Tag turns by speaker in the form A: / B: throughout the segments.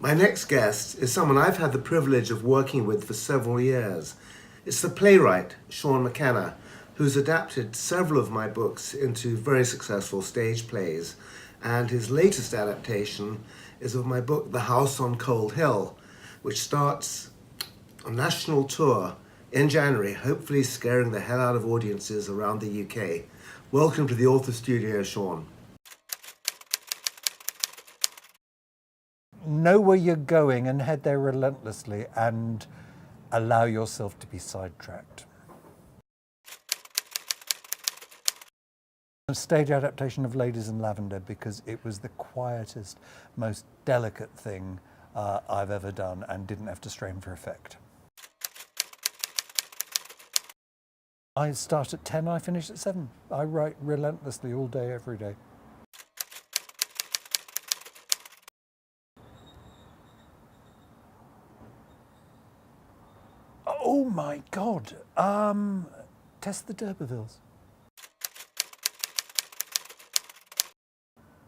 A: My next guest is someone I've had the privilege of working with for several years. It's the playwright, Shaun McKenna, who's adapted several of my books into very successful stage plays. And his latest adaptation is of my book, The House on Cold Hill, which starts a national tour in January, hopefully scaring the hell out of audiences around the UK. Welcome to the Author Studio, Shaun.
B: Know where you're going and head there relentlessly and allow yourself to be sidetracked. A stage adaptation of Ladies in Lavender because it was the quietest, most delicate thing I've ever done and didn't have to strain for effect. I start at 10, I finish at 7. I write relentlessly all day, every day. Oh my God, Test the D'Urbervilles.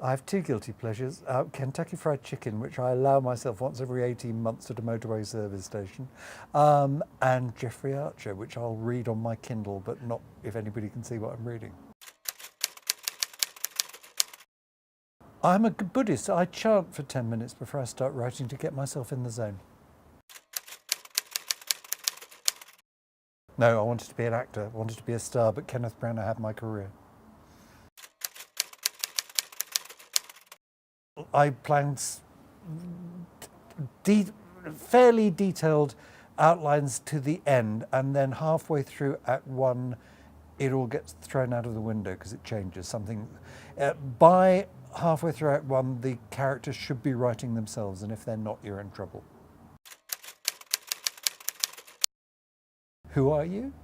B: I have 2 guilty pleasures, Kentucky Fried Chicken, which I allow myself once every 18 months at a motorway service station, and Jeffrey Archer, which I'll read on my Kindle, but not if anybody can see what I'm reading. I'm a Buddhist. I chant for 10 minutes before I start writing to get myself in the zone. No, I wanted to be an actor, I wanted to be a star, but Kenneth Branagh had my career. I planned fairly detailed outlines to the end, and then halfway through Act 1, it all gets thrown out of the window because it changes something. By halfway through Act 1, the characters should be writing themselves, and if they're not, you're in trouble. Who are you?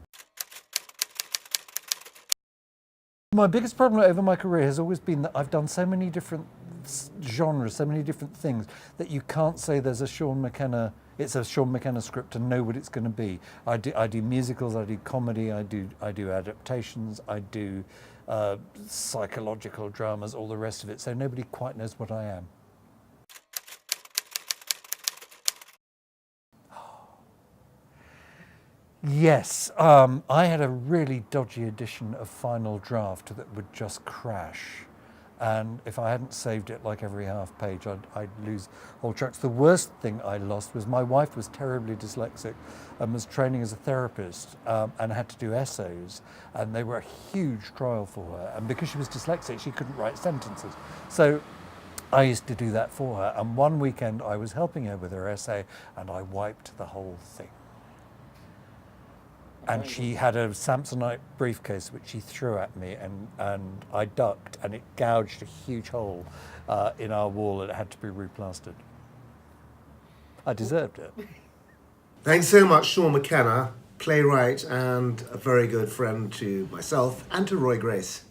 B: My biggest problem over my career has always been that I've done so many different genres, so many different things, that you can't say there's a Shaun McKenna, it's a Shaun McKenna script and know what it's going to be. I do musicals, I do comedy, I do adaptations, I do psychological dramas, all the rest of it, so nobody quite knows what I am. Yes, I had a really dodgy edition of Final Draft that would just crash. And if I hadn't saved it like every half page, I'd lose whole tracks. The worst thing I lost was my wife was terribly dyslexic and was training as a therapist and had to do essays. And they were a huge trial for her. And because she was dyslexic, she couldn't write sentences. So I used to do that for her. And one weekend I was helping her with her essay and I wiped the whole thing. And she had a Samsonite briefcase which she threw at me, and I ducked, and it gouged a huge hole in our wall, and it had to be replastered. I deserved it.
A: Thanks so much, Shaun McKenna, playwright and a very good friend to myself and to Roy Grace.